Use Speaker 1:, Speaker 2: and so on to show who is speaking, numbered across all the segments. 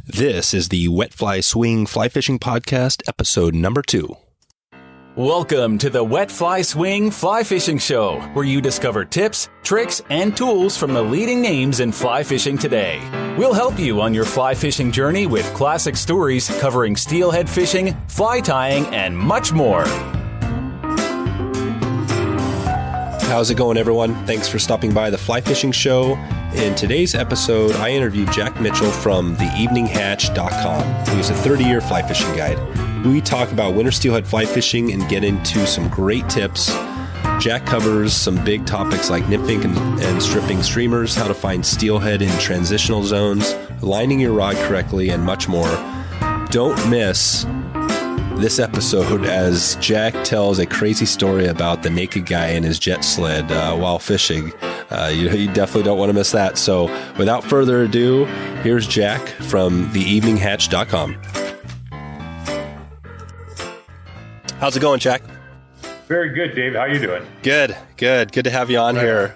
Speaker 1: This is the Wet Fly Swing Fly Fishing Podcast, episode number 2.
Speaker 2: Welcome to the Wet Fly Swing Fly Fishing Show, where you discover tips, tricks, and tools from the leading names in fly fishing today. We'll help you on your fly fishing journey with classic stories covering steelhead fishing, fly tying, and much more.
Speaker 1: How's it going, everyone? Thanks for stopping by the Fly Fishing Show. In today's episode, I interviewed Jack Mitchell from theeveninghatch.com, who's a 30-year fly fishing guide. We talk about winter steelhead fly fishing and get into some great tips. Jack covers some big topics like nymphing and stripping streamers, how to find steelhead in transitional zones, lining your rod correctly, and much more. Don't miss this episode as Jack tells a crazy story about the naked guy in his jet sled while fishing. You definitely don't want to miss that. So without further ado, here's Jack from theeveninghatch.com. How's it going, Jack?
Speaker 3: Very good, Dave. How you doing?
Speaker 1: Good to have you on here.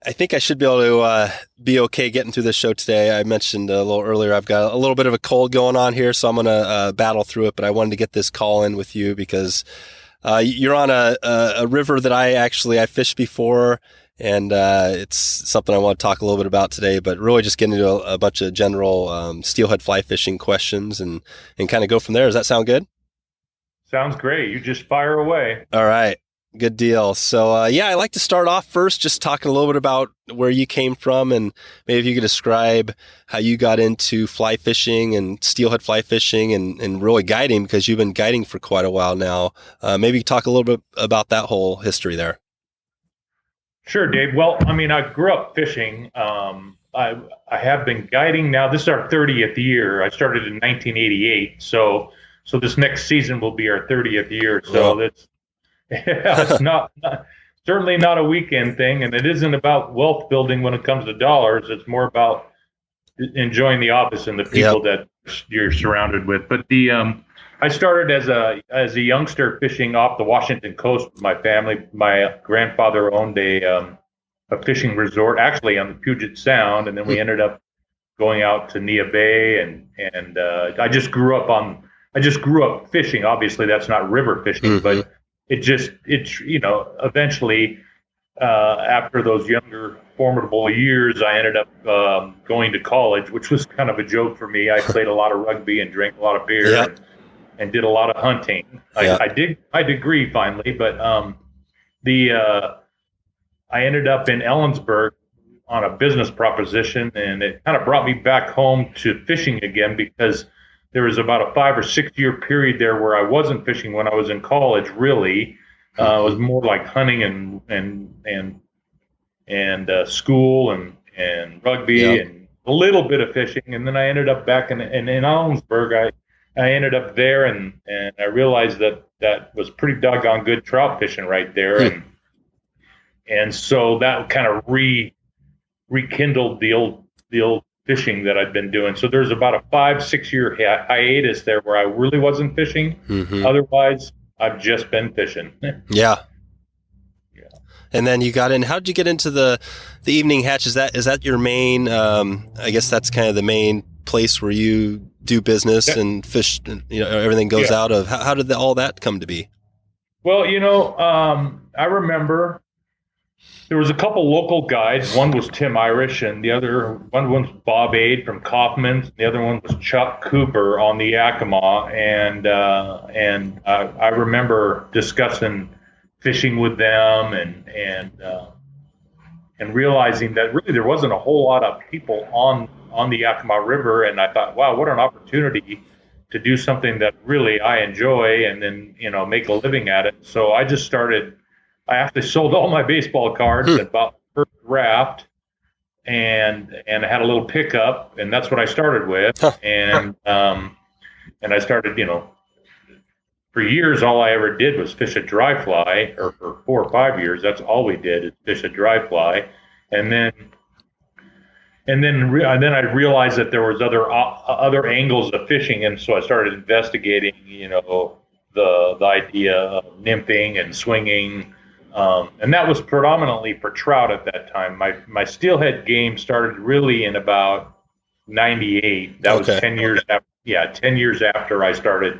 Speaker 1: I think I should be able to be okay getting through this show today. I mentioned a little earlier I've got a little bit of a cold going on here, so I'm going to battle through it, but I wanted to get this call in with you because you're on a river that I fished before, and it's something I want to talk a little bit about today, but really just get into a bunch of general steelhead fly fishing questions and kind of go from there. Does that sound good?
Speaker 3: Sounds great. You just fire away.
Speaker 1: All right. Good deal. So, I'd like to start off first just talking a little bit about where you came from, and maybe if you could describe how you got into fly fishing and steelhead fly fishing and really guiding, because you've been guiding for quite a while now. Maybe talk a little bit about that whole history there.
Speaker 3: Sure, Dave. Well, I grew up fishing. I have been guiding now. This is our 30th year. I started in 1988. So this next season will be our 30th year. So that's it's not certainly not a weekend thing, and it isn't about wealth building when it comes to dollars. It's more about enjoying the office and the people that you're surrounded with. But I started as a youngster fishing off the Washington coast with my family. My grandfather owned a fishing resort, actually on the Puget Sound, and then we ended up going out to Nia Bay, and I just grew up fishing. Obviously, that's not river fishing, but eventually, after those younger formidable years, I ended up going to college, which was kind of a joke for me. I played a lot of rugby and drank a lot of beer and did a lot of hunting. I did my degree finally, but I ended up in Ellensburg on a business proposition, and it kind of brought me back home to fishing again, because there was about a 5 or 6 year period there where I wasn't fishing when I was in college. Really, it was more like hunting and school and rugby and a little bit of fishing. And then I ended up back in Ellensburg. I ended up there, and I realized that was pretty doggone good trout fishing right there, and so that kind of rekindled the old fishing that I'd been doing. So there's about a 5-6 year hiatus there where I really wasn't fishing. Otherwise, I've just been fishing.
Speaker 1: Yeah. And then you got in. How did you get into the Evening Hatch? Is that your main? I guess that's kind of the main place where you do business and fish. And, everything goes out of. How did all that come to be?
Speaker 3: Well, I remember there was a couple local guides. One was Tim Irish, and the other one was Bob Aid from Kaufman's. The other one was Chuck Cooper on the Yakima, and I remember discussing fishing with them and realizing that really there wasn't a whole lot of people on the Yakima River, and I thought, wow, what an opportunity to do something that really I enjoy, and then make a living at it. So I just started. I actually sold all my baseball cards and bought the first raft, and I had a little pickup, and that's what I started with. And I started, for years, all I ever did was fish a dry fly, or for 4 or 5 years, that's all we did is fish a dry fly. And then I realized that there was other angles of fishing, and so I started investigating, the idea of nymphing and swinging. And that was predominantly for trout at that time. My steelhead game started really in about 98. That was 10 years after. Yeah, 10 years after I started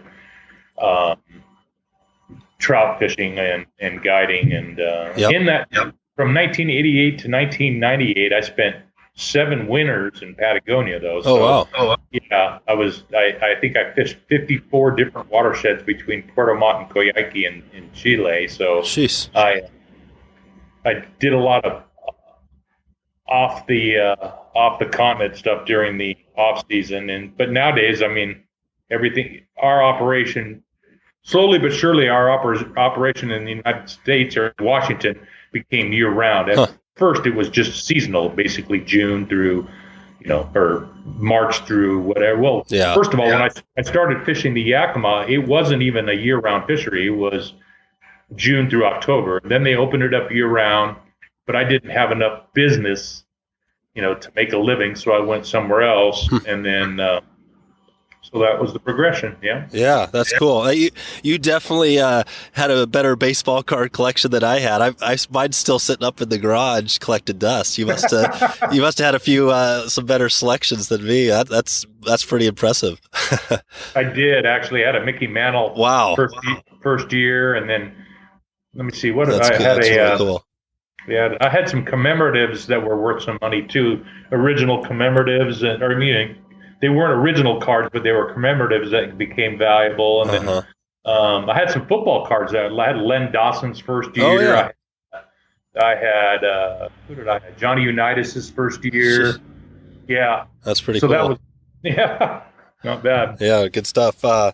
Speaker 3: trout fishing and guiding, and in that from 1988 to 1998, I spent 7 winters in Patagonia, though. So, yeah, I think I fished 54 different watersheds between Puerto Montt and Coyhaique in Chile. So,
Speaker 1: jeez.
Speaker 3: I did a lot of off the continent stuff during the off season, but nowadays, I mean, our operation, slowly but surely, our operation in the United States or Washington became year round. At first, it was just seasonal, basically June through, or March through whatever. Well, first of all, when I started fishing the Yakima, it wasn't even a year round fishery. It was June through October. Then they opened it up year round, but I didn't have enough business, to make a living, so I went somewhere else, and then. So that was the progression, yeah. Yeah,
Speaker 1: that's cool. You definitely had a better baseball card collection than I had. Mine's still sitting up in the garage, collected dust. You must have had a few some better selections than me. That's pretty impressive.
Speaker 3: I did actually. I had a Mickey Mantle.
Speaker 1: Wow.
Speaker 3: First year, and then let me see. What did I
Speaker 1: had?
Speaker 3: That's
Speaker 1: really cool.
Speaker 3: Yeah, I had some commemoratives that were worth some money too. Original commemoratives, they weren't original cards, but they were commemoratives that became valuable. And then I had some football cards. I had Len Dawson's first year.
Speaker 1: Oh, yeah.
Speaker 3: I had who did I have? Johnny Unitas's first year. Yeah,
Speaker 1: that's pretty cool.
Speaker 3: So that was not bad.
Speaker 1: Yeah, good stuff. So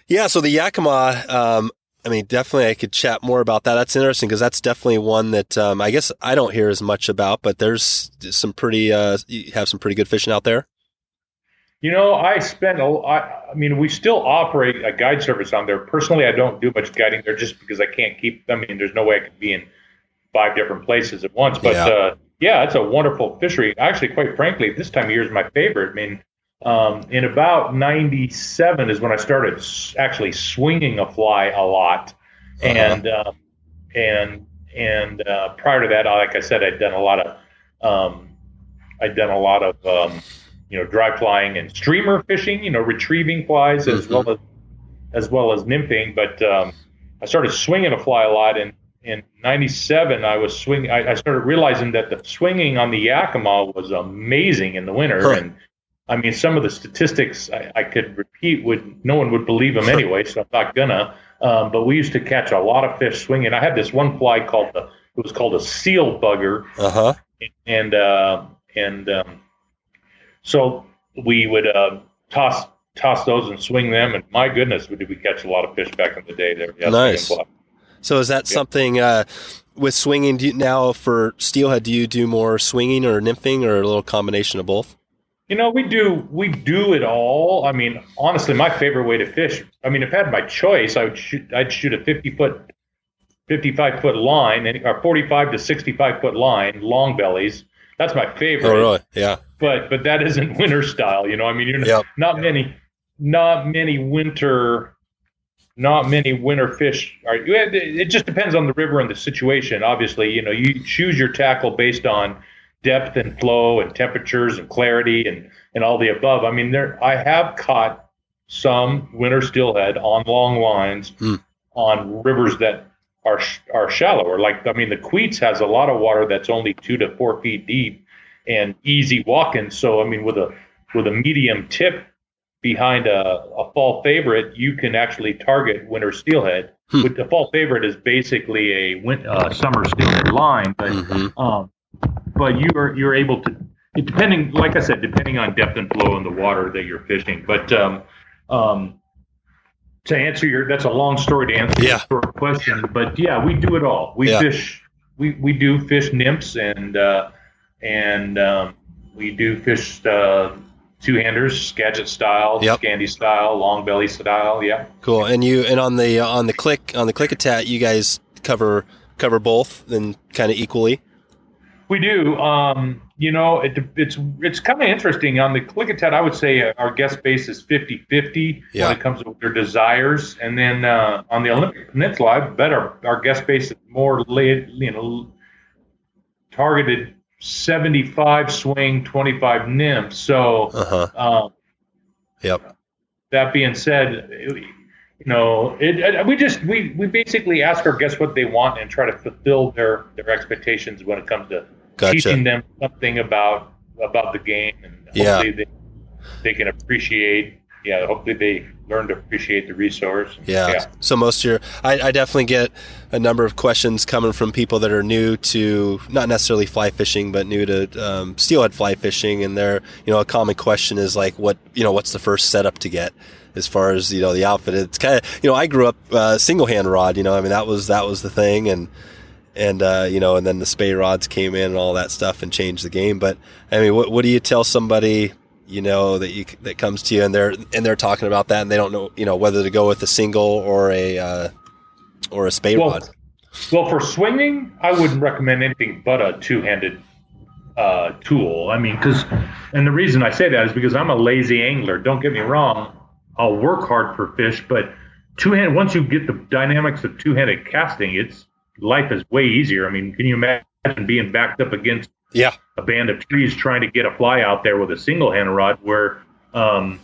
Speaker 1: the Yakima. I mean, definitely I could chat more about that. That's interesting because that's definitely one that I guess I don't hear as much about. But there's some pretty. You have some pretty good fishing out there.
Speaker 3: I mean, we still operate a guide service on there. Personally, I don't do much guiding there just because I can't keep them. I mean, there's no way I could be in 5 different places at once. But it's a wonderful fishery. Actually, quite frankly, this time of year is my favorite. I mean, in about 97 is when I started actually swinging a fly a lot. And prior to that, like I said, I'd done a lot of dry flying and streamer fishing, retrieving flies as well as nymphing. But I started swinging a fly a lot. In 97, I was swinging. I started realizing that the swinging on the Yakima was amazing in the winter. And I mean, some of the statistics I could repeat no one would believe them anyway, so I'm not gonna. But we used to catch a lot of fish swinging. I had this one fly it was called a seal bugger. So we would toss those and swing them, and my goodness, did we catch a lot of fish back in the day there. Yeah,
Speaker 1: nice. So is that something with swinging now for steelhead? Do you do more swinging or nymphing or a little combination of both?
Speaker 3: We do it all. I mean, honestly, my favorite way to fish, I mean, if I had my choice, I'd shoot a 55-foot line, or 45 to 65-foot line, long bellies. That's my favorite.
Speaker 1: Oh, really? Yeah.
Speaker 3: But that isn't winter style, I mean, not many winter fish are. It just depends on the river and the situation. Obviously, you choose your tackle based on depth and flow and temperatures and clarity and all the above. I mean, I have caught some winter steelhead on long lines on rivers that are shallower. Like, I mean, the Queets has a lot of water that's only 2 to 4 feet deep and easy walking. So, I mean, with a medium tip behind a fall favorite, you can actually target winter steelhead. With the fall favorite is basically a summer steelhead line, but you're able to, depending, like I said, depending on depth and flow in the water that you're fishing. But to answer that's a long story to answer your short question, but yeah, we do it all. We do fish nymphs and we do fish two-handers, Skagit style, Scandi style, long belly style. Yeah.
Speaker 1: Cool. And on the Klickitat, you guys cover both and kind of equally.
Speaker 3: We do. It's kind of interesting. On the Klickitat, I would say our guest base is 50-50 when it comes to their desires. And then on the Olympic Peninsula, I bet our guest base is more targeted 75 swing, 25 nymph. So,
Speaker 1: Yep.
Speaker 3: that being said, we basically ask our guests what they want and try to fulfill their expectations when it comes to teaching them something about the game, and hopefully they can appreciate. Yeah, hopefully they learn to appreciate the resource.
Speaker 1: Yeah. So most of I definitely get a number of questions coming from people that are new to, not necessarily fly fishing, but new to steelhead fly fishing. And they're, a common question is like, what's the first setup to get as far as, the outfit? It's kind of, I grew up single hand rod, that was the thing. And then the spey rods came in and all that stuff and changed the game. But I mean, what do you tell somebody, that comes to you and they're talking about that and they don't know, whether to go with a single or a spey rod?
Speaker 3: Well, for swinging, I wouldn't recommend anything but a two-handed tool. I mean, and the reason I say that is because I'm a lazy angler. Don't get me wrong. I'll work hard for fish, but once you get the dynamics of two-handed casting, life is way easier. I mean, can you imagine being backed up against a band of trees trying to get a fly out there with a single-handed rod, where a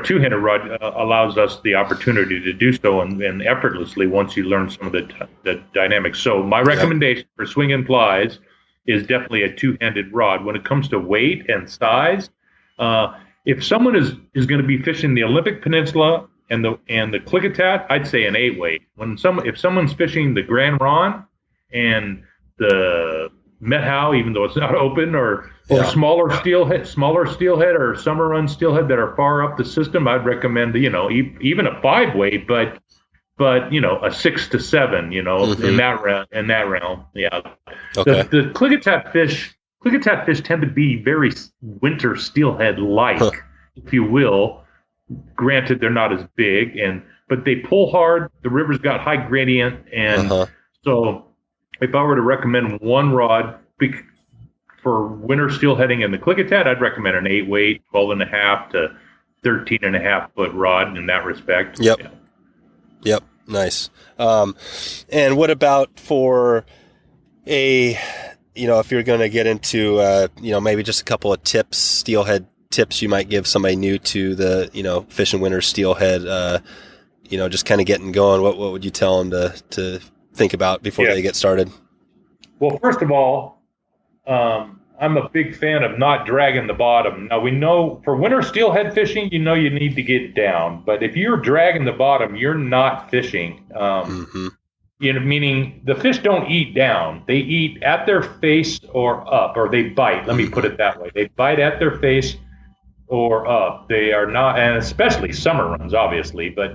Speaker 3: two-handed rod allows us the opportunity to do so and effortlessly once you learn some of the dynamics. So my recommendation for swinging flies is definitely a two-handed rod. When it comes to weight and size, if someone is going to be fishing the Olympic Peninsula and the Klickitat, I'd say an 8-weight. If someone's fishing the Grand Ronde and the Methow, even though it's not open, or smaller steelhead or summer run steelhead that are far up the system, I'd recommend even a 5-weight, but a 6 to 7, in that realm. Yeah.
Speaker 1: Okay.
Speaker 3: The Klickitat fish tend to be very winter steelhead like, if you will. Granted, they're not as big, but they pull hard. The river's got high gradient, and so if I were to recommend one rod for winter steelheading in the Klickitat, I'd recommend an 8-weight, 12.5 to 13.5 foot rod in that respect.
Speaker 1: Yep. Yeah. Yep. Nice. And what about for if you're going to get into, maybe just a couple of tips, steelhead tips you might give somebody new to the, fishing winter steelhead, just kind of getting going, what would you tell them to think about before they get started?
Speaker 3: Well, first of all, I'm a big fan of not dragging the bottom. Now, we know for winter steelhead fishing, you need to get down. But if you're dragging the bottom, you're not fishing. Meaning the fish don't eat down. They eat at their face or up, or they bite. Let me put it that way. They bite at their face or up. They are not, and especially summer runs, obviously. But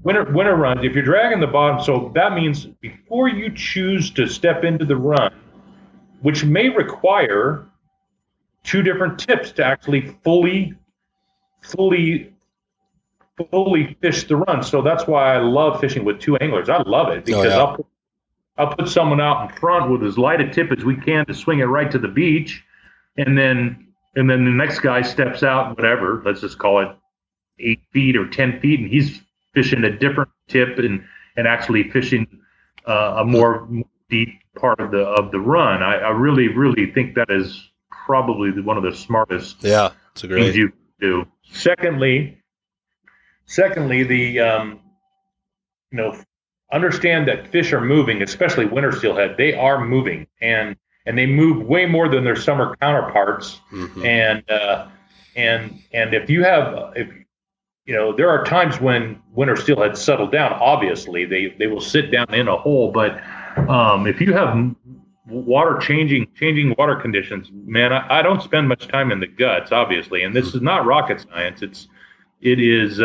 Speaker 3: winter runs, if you're dragging the bottom, so that means before you choose to step into the run, which may require 2 different tips to actually fully fish the run. So that's why I love fishing with 2 anglers. I love it because I'll put someone out in front with as light a tip as we can to swing it right to the beach, and then the next guy steps out, whatever, let's just call it 8 feet or 10 feet, and he's fishing a different tip and actually fishing a more deep part of the run. I really, really think that is probably one of the smartest things you can do. Secondly, the understand that fish are moving, especially winter steelhead. They are moving, and they move way more than their summer counterparts. And there are times when winter steelhead settle down. Obviously, they will sit down in a hole, but if you have changing water conditions, man, I don't spend much time in the guts, obviously, and this is not rocket science. It is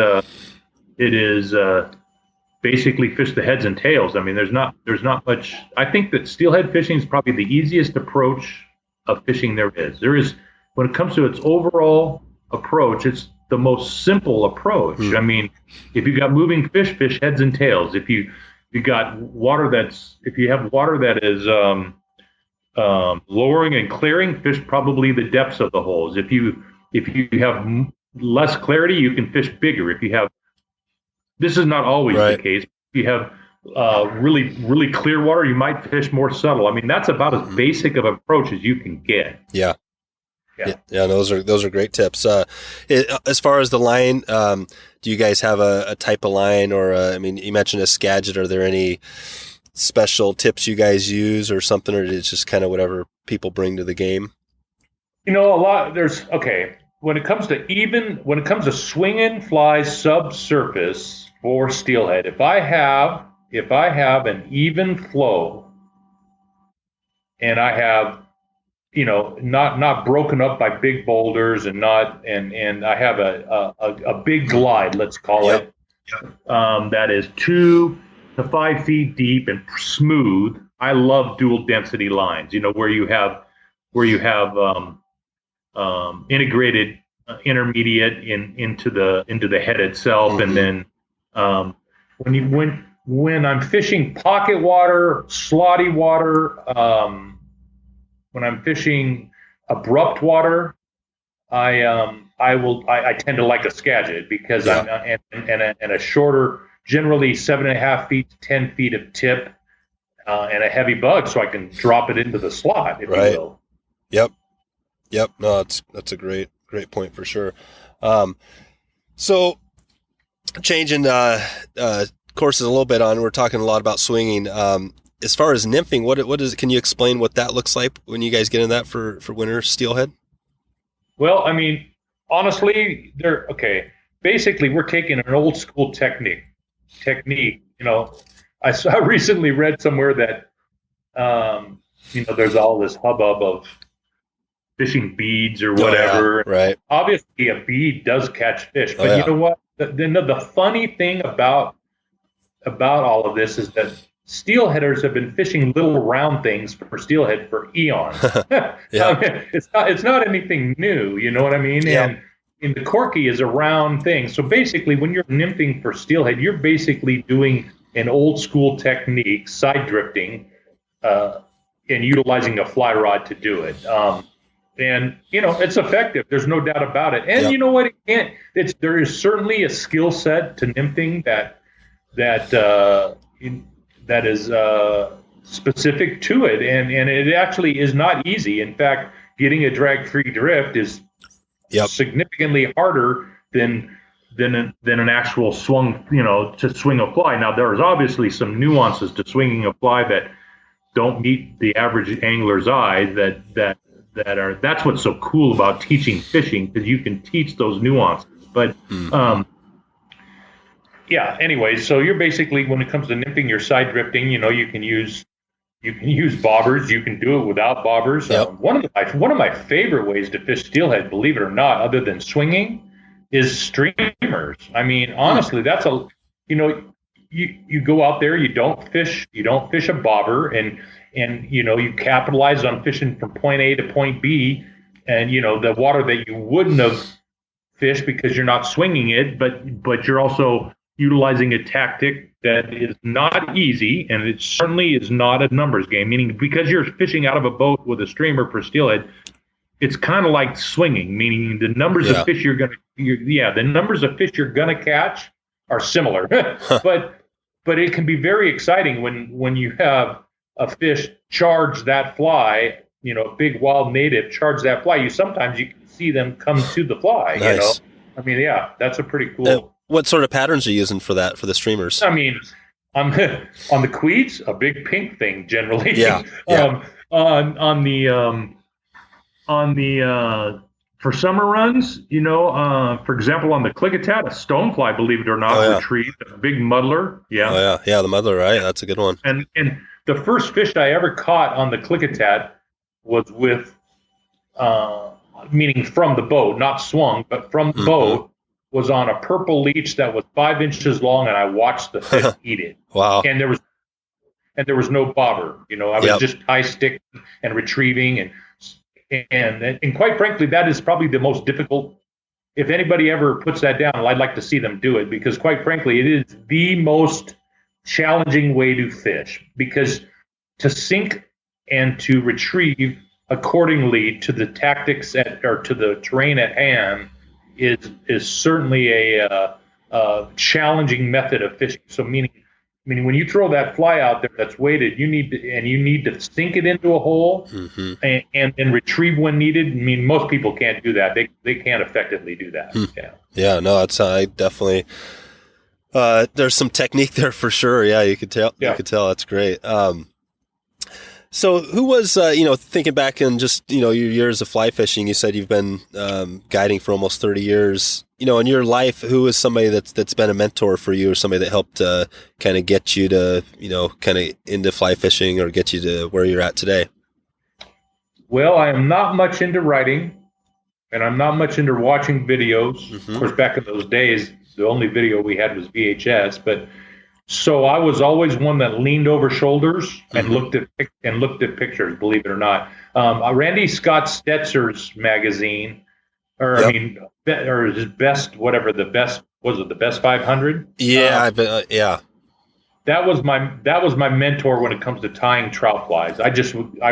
Speaker 3: basically fish the heads and tails. I mean, there's not much. I think that steelhead fishing is probably the easiest approach of fishing there is. When it comes to its overall approach, it's the most simple approach. I mean, if you got moving fish, fish heads and tails. If you have water that is lowering and clearing, fish probably the depths of the holes. If you have less clarity, you can fish bigger. This is not always the case. If you have really clear water, you might fish more subtle. I mean, that's about as basic of an approach as you can get.
Speaker 1: Yeah. Those are great tips. As far as the line, do you guys have a type of line, or I mean, you mentioned a Skagit. Are there any special tips you guys use or something, or is it just kind of whatever people bring to the game?
Speaker 3: A lot. When it comes to swinging fly subsurface for steelhead, if I have an even flow and I have, not broken up by big boulders and I have a big glide, let's call it, that is 2 to 5 feet deep and smooth. I love dual density lines, where you have integrated intermediate into the head itself, and then when I'm fishing pocket water, slotty water, when I'm fishing abrupt water, I tend to like a Skagit because I'm and a shorter, generally 7.5 feet to 10 feet of tip, and a heavy bug, so I can drop it into the slot, if you will.
Speaker 1: Yep. No, that's a great point for sure. So changing courses a little bit on, we're talking a lot about swinging. As far as nymphing, what is it? Can you explain what that looks like when you guys get in that for winter steelhead? Well,
Speaker 3: I mean, honestly, basically we're taking an old school technique. I recently read somewhere that there's all this hubbub of fishing beads or whatever.
Speaker 1: Oh, yeah, right.
Speaker 3: Obviously, a bead does catch fish, but you know what? The funny thing about all of this is that steelheaders have been fishing little round things for steelhead for eons. I mean, it's not anything new. You know what I mean? Yeah. And the corky is a round thing. So basically, when you're nymphing for steelhead, you're basically doing an old school technique, side drifting, and utilizing a fly rod to do it. And it's effective. There's no doubt about it. And you know what? There is certainly a skill set to nymphing that is specific to it, and it actually is not easy. In fact, getting a drag-free drift is significantly harder than an actual swung, to swing a fly. Now, there's obviously some nuances to swinging a fly that don't meet the average angler's eye. That's what's so cool about teaching fishing, because you can teach those nuances. But anyway, so you're basically, when it comes to nymphing, you're side drifting. You can use bobbers. You can do it without bobbers. One of my favorite ways to fish steelhead, believe it or not, other than swinging, is streamers. I mean, honestly, that's you go out there, you don't fish a bobber, and you capitalize on fishing from point A to point B, and the water that you wouldn't have fished because you're not swinging it, but you're also utilizing a tactic that is not easy, and it certainly is not a numbers game. Meaning, because you're fishing out of a boat with a streamer for steelhead, it's kind of like swinging. Meaning, the numbers of fish you're gonna catch are similar, but it can be very exciting when you have a fish charge that fly. A big wild native charge that fly. Sometimes you can see them come to the fly.
Speaker 1: Nice.
Speaker 3: I mean, that's a pretty cool.
Speaker 1: What sort of patterns are you using for the streamers?
Speaker 3: I mean, on the queets, a big pink thing generally.
Speaker 1: Yeah.
Speaker 3: On the for summer runs, for example, on the Klickitat, a stonefly, believe it or not, retrieved a big muddler. Yeah.
Speaker 1: Oh yeah, the muddler, right? That's a good one.
Speaker 3: And the first fish I ever caught on the Klickitat was with, meaning from the boat, not swung, but from the boat. Was on a purple leech that was 5 inches long, and I watched the fish eat it.
Speaker 1: Wow!
Speaker 3: And there was no bobber. I was just high stick and retrieving, and quite frankly, that is probably the most difficult. If anybody ever puts that down, I'd like to see them do it, because quite frankly, it is the most challenging way to fish, because to sink and to retrieve accordingly to the tactics or to the terrain at hand is certainly a challenging method of fishing. So meaning mean, when you throw that fly out there that's weighted, you need to sink it into a hole and retrieve when needed. I mean, most people can't do that. They can't effectively do that. Yeah.
Speaker 1: Yeah, no, I definitely, there's some technique there for sure. Yeah, you could tell.
Speaker 3: Yeah.
Speaker 1: You could tell. That's great. So who was, thinking back in just, your years of fly fishing, you said you've been guiding for almost 30 years. In your life, who is somebody that's been a mentor for you, or somebody that helped kind of get you to, kind of into fly fishing or get you to where you're at today?
Speaker 3: Well, I am not much into writing, and I'm not much into watching videos. Of course, back in those days, the only video we had was VHS, but so I was always one that leaned over shoulders and looked at pictures, believe it or not. Randy Scott Stetzer's magazine, or his best, whatever the best was, it the best 500?
Speaker 1: Yeah, yeah.
Speaker 3: That was my mentor when it comes to tying trout flies. I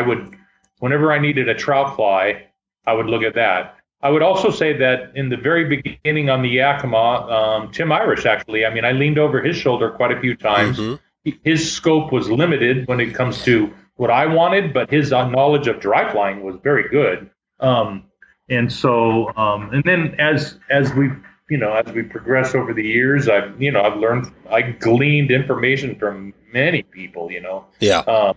Speaker 3: would whenever I needed a trout fly, I would look at that. I would also say that in the very beginning on the Yakima, Tim Irish, actually, I mean, I leaned over his shoulder quite a few times. His scope was limited when it comes to what I wanted, but his knowledge of dry flying was very good. And then as we progress over the years, I gleaned information from many people,
Speaker 1: Yeah.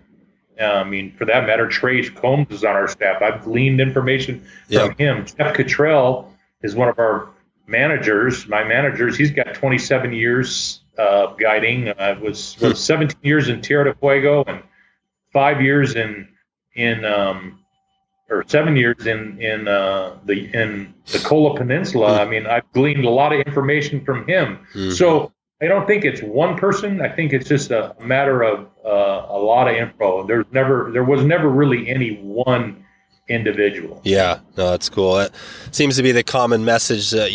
Speaker 3: I mean, for that matter, Trey Combs is on our staff. I've gleaned information from him. Jeff Cottrell is one of our managers. My managers. He's got 27 years guiding. Was 17 years in Tierra del Fuego and 7 years in the Kola Peninsula. I mean, I've gleaned a lot of information from him. So I don't think it's one person. I think it's just a matter of a lot of info. There was never really any one individual.
Speaker 1: Yeah, no, that's cool. That seems to be the common message that,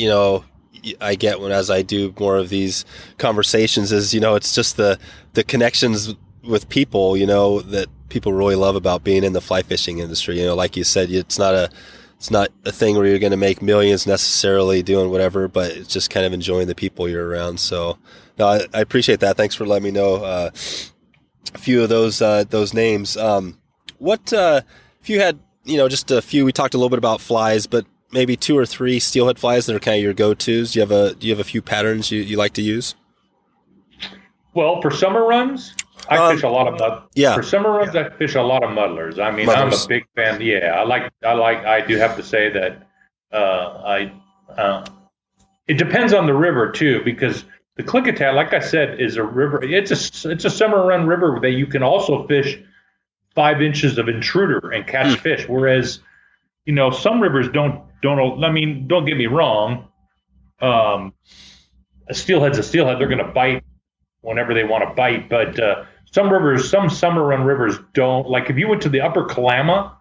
Speaker 1: I get as I do more of these conversations is, it's just the connections with people, that people really love about being in the fly fishing industry. Like you said, it's not a thing where you're going to make millions necessarily doing whatever, but it's just kind of enjoying the people you're around. So no, I appreciate that. Thanks for letting me know a few of those names. What if you had, just a few? We talked a little bit about flies, but maybe 2 or 3 steelhead flies that are kind of your go-tos. Do you have a few patterns you like to use?
Speaker 3: Well, for summer runs, I fish a lot of For summer runs, I fish a lot of muddlers. I mean, I'm a big fan. Yeah, I do have to say that it depends on the river too, because the Klickitat, like I said, is a river. It's a summer run river that you can also fish 5 inches of intruder and catch fish. Whereas, some rivers don't. I mean, don't get me wrong. A steelhead's a steelhead. They're going to bite whenever they want to bite, but some summer run rivers don't. Like if you went to the upper Kalama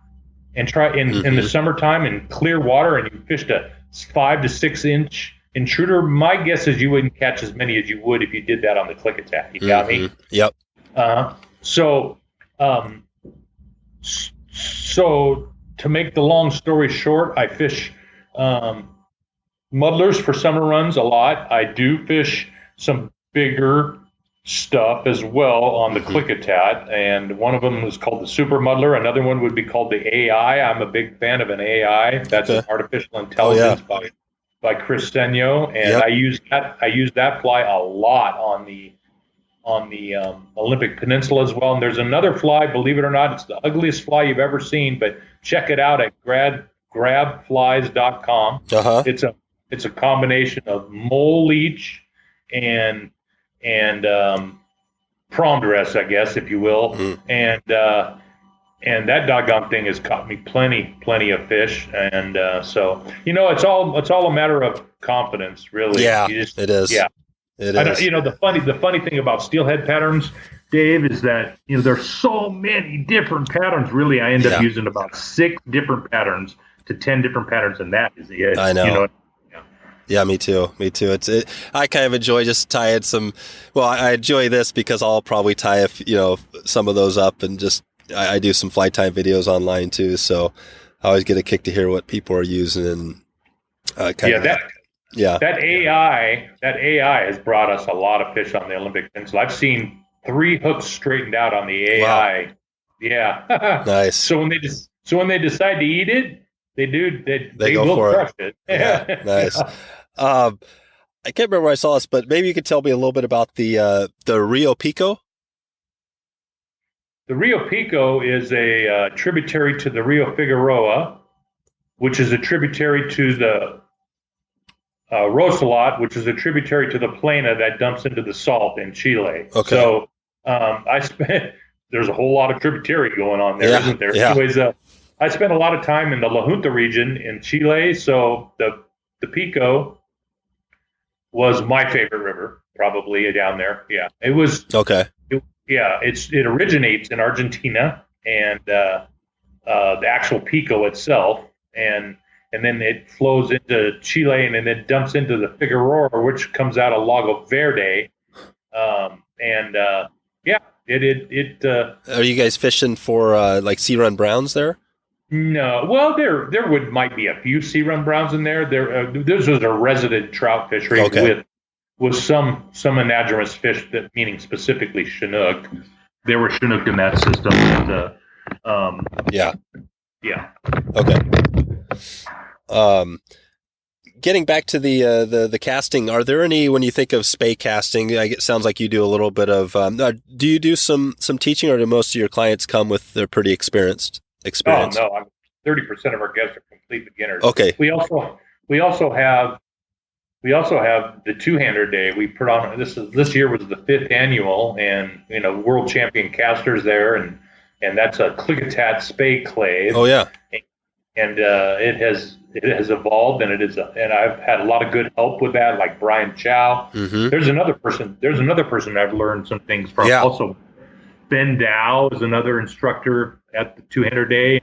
Speaker 3: and try in the summertime in clear water and you fished a 5 to 6 inch intruder, my guess is you wouldn't catch as many as you would if you did that on the Klickitat. You got me?
Speaker 1: Yep.
Speaker 3: So to make the long story short, I fish muddlers for summer runs a lot. I do fish some bigger stuff as well on the Klickitat, and one of them is called the super muddler. Another one would be called the AI. I'm a big fan of an AI. That's an artificial intelligence by Chris Senyo, and I use that fly a lot on the Olympic Peninsula as well. And there's another fly, believe it or not, it's the ugliest fly you've ever seen, but check it out at grabflies.com. It's a combination of mole leech and prom dress, I guess, if you will. And that doggone thing has caught me plenty of fish. And so, it's all a matter of confidence, really.
Speaker 1: Yeah, it is.
Speaker 3: Yeah.
Speaker 1: It is.
Speaker 3: The funny thing about steelhead patterns, Dave, is that there's so many different patterns. Really, I end up using about 6 different patterns to 10 different patterns, and that is it.
Speaker 1: I know. Yeah, me too. I kind of enjoy just tying some. Well, I enjoy this because I'll probably tie some of those up, and just I do some fly time videos online too. So I always get a kick to hear what people are using, and That AI has brought us a lot of fish on the Olympic Peninsula. I've seen
Speaker 3: 3 hooks straightened out on the AI. Wow. Yeah.
Speaker 1: Nice.
Speaker 3: So when they decide to eat it, they
Speaker 1: go
Speaker 3: will
Speaker 1: for
Speaker 3: crush it.
Speaker 1: Yeah. Nice. I can't remember where I saw this, but maybe you could tell me a little bit about the Rio Pico.
Speaker 3: The Rio Pico is a tributary to the Rio Figueroa, which is a tributary to the Rosalot, which is a tributary to the Plana that dumps into the Salt in Chile.
Speaker 1: Okay.
Speaker 3: So there's a whole lot of tributary going on there, isn't there?
Speaker 1: Yeah.
Speaker 3: Anyways, I spent a lot of time in the La Junta region in Chile, so the Pico was my favorite river, probably down there. Yeah, it was.
Speaker 1: Okay.
Speaker 3: It originates in Argentina, and the actual Pico itself, and then it flows into Chile, and then dumps into the Figueroa, which comes out of Lago Verde,
Speaker 1: Are you guys fishing for like sea run browns there?
Speaker 3: No, well, there might be a few sea run browns in there. This was a resident trout fishery with some anadromous fish, that meaning specifically Chinook. There were Chinook in that system. Yeah.
Speaker 1: Okay. Getting back to the casting, are there any, when you think of spey casting, it sounds like you do a little bit of, do you do some teaching, or do most of your clients come with their pretty experienced?
Speaker 3: Oh, no, 30% of our guests are complete beginners.
Speaker 1: Okay.
Speaker 3: We also have the two-hander day. We put on, this year was the 5th annual, and world champion casters there, and that's a Klickitat spey clave.
Speaker 1: Oh yeah.
Speaker 3: And it has evolved, and and I've had a lot of good help with that, like Brian Chow.
Speaker 1: Mm-hmm.
Speaker 3: There's another person I've learned some things from.
Speaker 1: Yeah.
Speaker 3: Also, Ben Dow is another instructor at the two-hander day,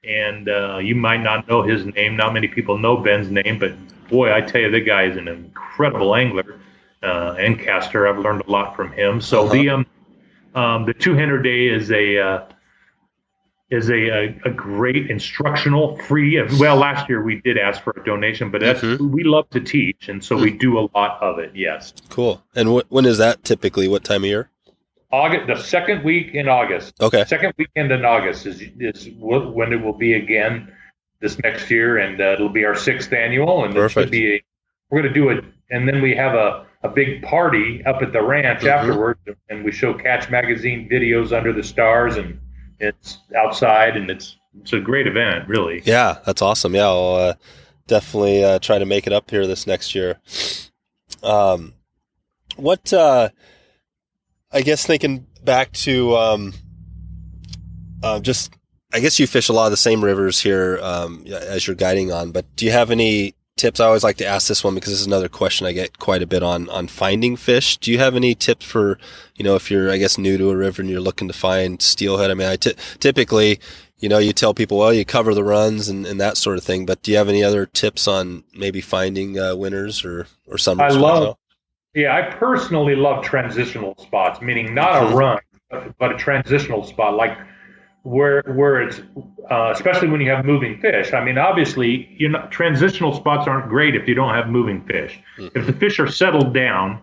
Speaker 3: and you might not know his name. Not many people know Ben's name, but boy, I tell you, the guy is an incredible angler and caster. I've learned a lot from him. So the two-hander day is a great instructional free. Well, last year we did ask for a donation, but we love to teach, and so we do a lot of it. Yes.
Speaker 1: Cool. And when is that typically? What time of year?
Speaker 3: August, the second week in August.
Speaker 1: Okay.
Speaker 3: Second weekend in August is when it will be again this next year, and it'll be our 6th annual, and
Speaker 1: Perfect.
Speaker 3: we're going to do it, and then we have a big party up at the ranch afterwards, and we show Catch Magazine videos under the stars, and it's outside, and it's a great event, really.
Speaker 1: Yeah, that's awesome. Yeah, I'll definitely try to make it up here this next year. I guess thinking back to just, I guess you fish a lot of the same rivers here as you're guiding on, but do you have any tips? I always like to ask this one because this is another question I get quite a bit on finding fish. Do you have any tips for, if you're, I guess, new to a river and you're looking to find steelhead? I mean, typically, you tell people, well, you cover the runs and that sort of thing, but do you have any other tips on maybe finding winners or summers?
Speaker 3: I personally love transitional spots, meaning not a run, but a transitional spot, like where it's, especially when you have moving fish. I mean, obviously, transitional spots aren't great if you don't have moving fish. Mm-hmm. If the fish are settled down,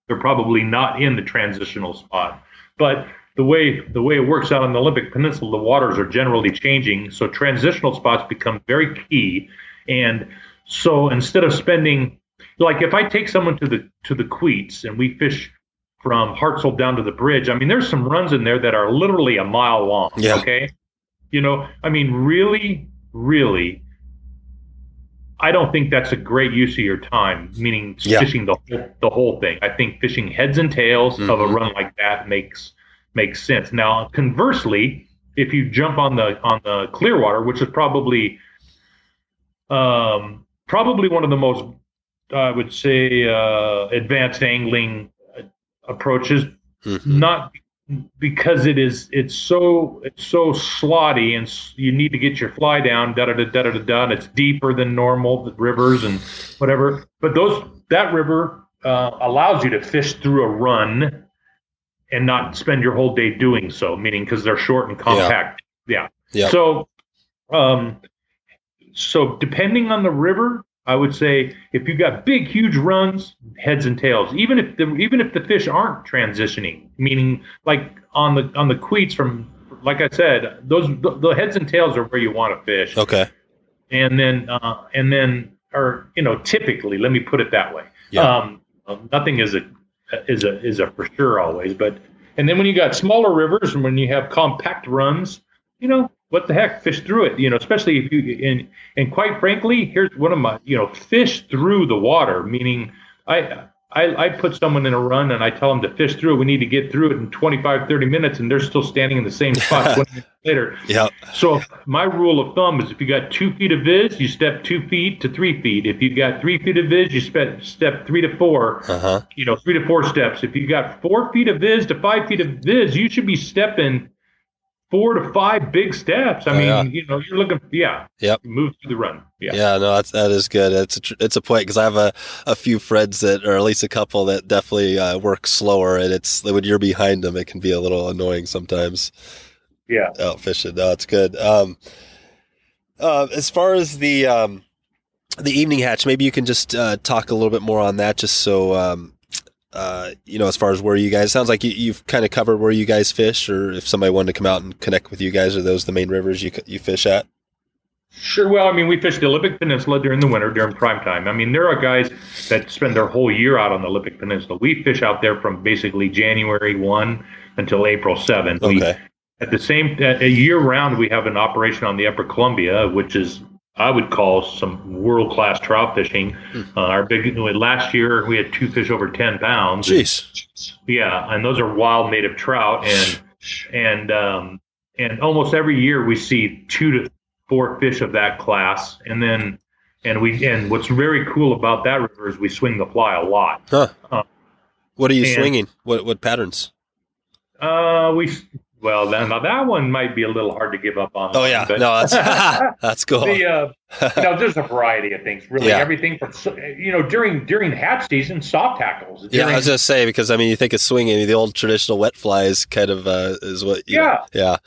Speaker 3: they're probably not in the transitional spot. But the way it works out on the Olympic Peninsula, the waters are generally changing, so transitional spots become very key. And so instead of spending, like if I take someone to the Queets and we fish from Hartselle down to the bridge, I mean, there's some runs in there that are literally a mile long.
Speaker 1: Yeah.
Speaker 3: Okay. I mean, really, really, I don't think that's a great use of your time, meaning fishing the whole thing. I think fishing heads and tails of a run like that makes sense. Now, conversely, if you jump on the Clearwater, which is probably one of the most, I would say, advanced angling approaches, not because it's so slotty and you need to get your fly down, and it's deeper than normal rivers and whatever. But that river allows you to fish through a run and not spend your whole day doing so, meaning because they're short and compact. Yeah. So depending on the river, I would say if you got big, huge runs, heads and tails. Even if the fish aren't transitioning, meaning like on the queets from, like I said, the heads and tails are where you want to fish.
Speaker 1: Okay.
Speaker 3: And then or typically, let me put it that way.
Speaker 1: Yeah.
Speaker 3: Nothing is a for sure always, but and then when you got smaller rivers and when you have compact runs, what the heck, fish through it, especially if you, and quite frankly, here's one of my, fish through the water, meaning I put someone in a run and I tell them to fish through it. We need to get through it in 25, 30 minutes, and they're still standing in the same spot 20 minutes later.
Speaker 1: Yeah.
Speaker 3: So my rule of thumb is if you got 2 feet of viz, you step 2 feet to 3 feet. If you got 3 feet of viz, you step 3 to 4, 3 to 4 steps. If you got 4 feet of viz to 5 feet of viz, you should be stepping 4 to 5 big steps. I mean, you're looking,
Speaker 1: Yep.
Speaker 3: move through the run. Yeah.
Speaker 1: Yeah, no, that is good. It's a point because I have a few friends that, or at least a couple that definitely work slower, and it's when you're behind them, it can be a little annoying sometimes.
Speaker 3: Yeah.
Speaker 1: Out fishing. No, it's good. As far as the evening hatch, maybe you can just talk a little bit more on that, just so as far as where you guys, sounds like you've kind of covered where you guys fish, or if somebody wanted to come out and connect with you guys, are those the main rivers you fish at?
Speaker 3: Sure. Well, I mean, we fish the Olympic Peninsula during the winter, during prime time. I mean, there are guys that spend their whole year out on the Olympic Peninsula. We fish out there from basically January 1 until April 7.
Speaker 1: Okay.
Speaker 3: Year round, we have an operation on the Upper Columbia, which is, I would call, some world-class trout fishing. Last year we had 2 fish over 10 pounds.
Speaker 1: Jeez.
Speaker 3: And those are wild native trout, and almost every year we see 2 to 4 fish of that class, and what's very cool about that river is we swing the fly a lot.
Speaker 1: Huh. What are you swinging? What patterns?
Speaker 3: Well, now that one might be a little hard to give up on.
Speaker 1: Oh yeah,
Speaker 3: but
Speaker 1: no, that's cool.
Speaker 3: There's a variety of things, really. Yeah. Everything from during hatch season, soft tackles.
Speaker 1: I was gonna say, because I mean, you think of swinging, the old traditional wet fly is kind of is what. Yeah,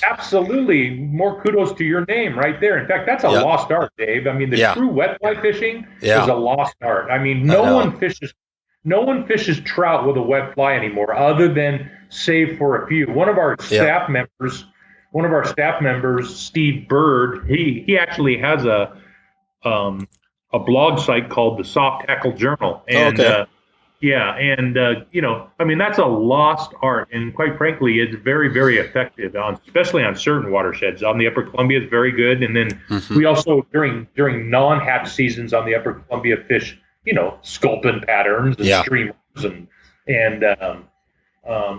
Speaker 1: absolutely.
Speaker 3: More kudos to your name right there. In fact, that's a lost art, Dave. I mean, the true wet fly fishing is a lost art. I mean, no one fishes trout with a wet fly anymore, other than save for a few. One of our staff members, Steve Bird, he actually has a blog site called the Soft Tackle Journal, and I mean, that's a lost art, and quite frankly, it's very, very effective especially on certain watersheds. On the Upper Columbia, it's very good, and then we also during non-hatch seasons on the Upper Columbia fish, sculpin patterns and streamers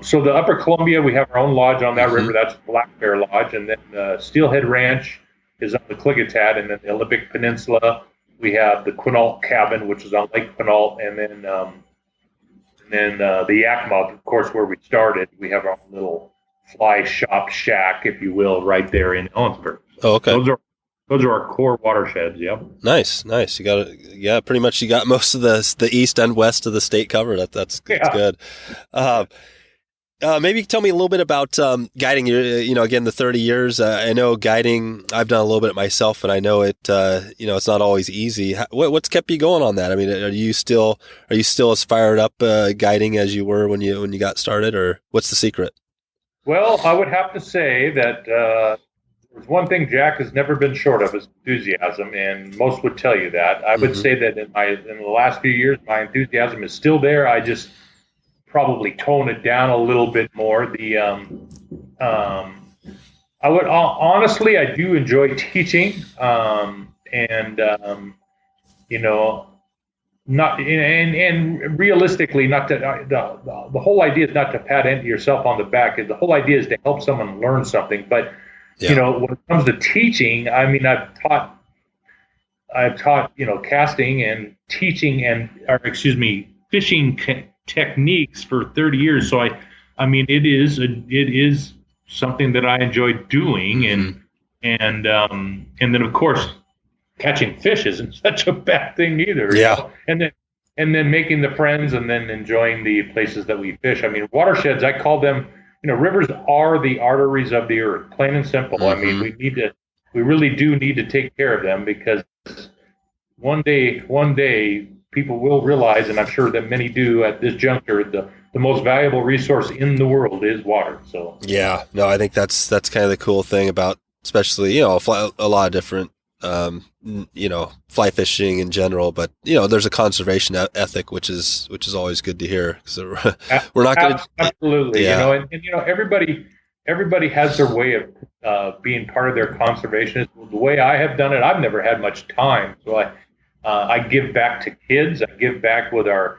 Speaker 3: so the Upper Columbia, we have our own lodge on that river. That's Black Bear Lodge. And then Steelhead Ranch is on the Klickitat. And then the Olympic Peninsula, we have the Quinault Cabin, which is on Lake Quinault. And then the Yakima, of course, where we started, we have our own little fly shop shack, if you will, right there in Ellensburg.
Speaker 1: Oh, okay.
Speaker 3: Those are our core watersheds. Yep.
Speaker 1: Nice. You got pretty much you got most of the east and west of the state covered. That's good. Maybe tell me a little bit about guiding. Again, the 30 years. I know guiding. I've done a little bit myself, and I know it. It's not always easy. What's kept you going on that? I mean, are you still as fired up guiding as you were when you got started, or what's the secret?
Speaker 3: Well, I would have to say that there's one thing Jack has never been short of is enthusiasm, and most would tell you that. I would say that in the last few years, my enthusiasm is still there. I just probably tone it down a little bit more. I would honestly, I do enjoy teaching, not and realistically, not to the whole idea is not to pat yourself on the back. The whole idea is to help someone learn something. But when it comes to teaching, I mean, I've taught casting and teaching fishing techniques for 30 years. So I mean, it is something that I enjoy doing, and then of course catching fish isn't such a bad thing either. And then making the friends, and then enjoying the places that we fish. I mean, watersheds, I call them. Rivers are the arteries of the earth, plain and simple. I mean, we really do need to take care of them, because one day, people will realize, and I'm sure that many do at this juncture, the most valuable resource in the world is water. So
Speaker 1: yeah, no, I think that's kind of the cool thing about, especially, a lot of different, fly fishing in general, but there's a conservation ethic, which is always good to hear. So we're not going to
Speaker 3: absolutely,
Speaker 1: yeah.
Speaker 3: Everybody has their way of being part of their conservation. The way I have done it, I've never had much time, so I give back to kids. I give back with our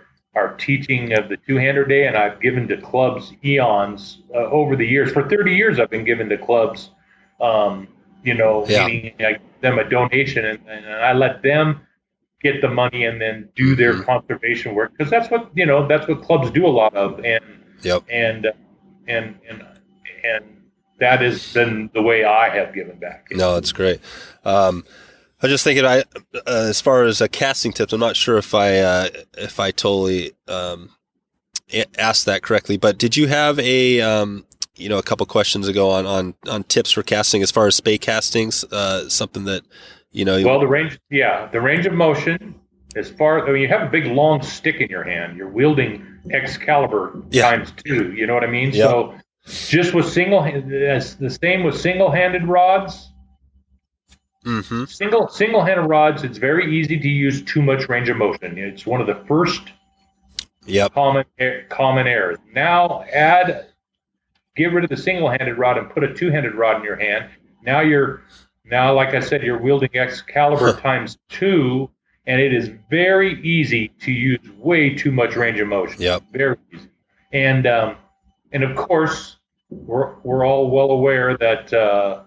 Speaker 3: teaching of the two-hander day, and I've given to clubs eons over the years. For 30 years, I've been given to clubs, meaning I give them a donation, and I let them get the money and then do their conservation work, because that's what clubs do a lot of, and that has been the way I have given back.
Speaker 1: No, that's great. I was just thinking, as far as casting tips, I'm not sure if I totally asked that correctly, but did you have a couple questions ago on tips for casting as far as spey castings? Something that Well,
Speaker 3: the range of motion. As far you have a big long stick in your hand, you're wielding Excalibur times 2. You know what I mean?
Speaker 1: Yep.
Speaker 3: So just with the same with single-handed rods.
Speaker 1: Mm-hmm.
Speaker 3: Single-handed rods, it's very easy to use too much range of motion. It's one of the first common errors. Now get rid of the single-handed rod and put a two-handed rod in your hand. Now, like I said, you're wielding Excalibur times 2, and it is very easy to use way too much range of motion.
Speaker 1: Yep.
Speaker 3: Very easy. And of course, we're all well aware that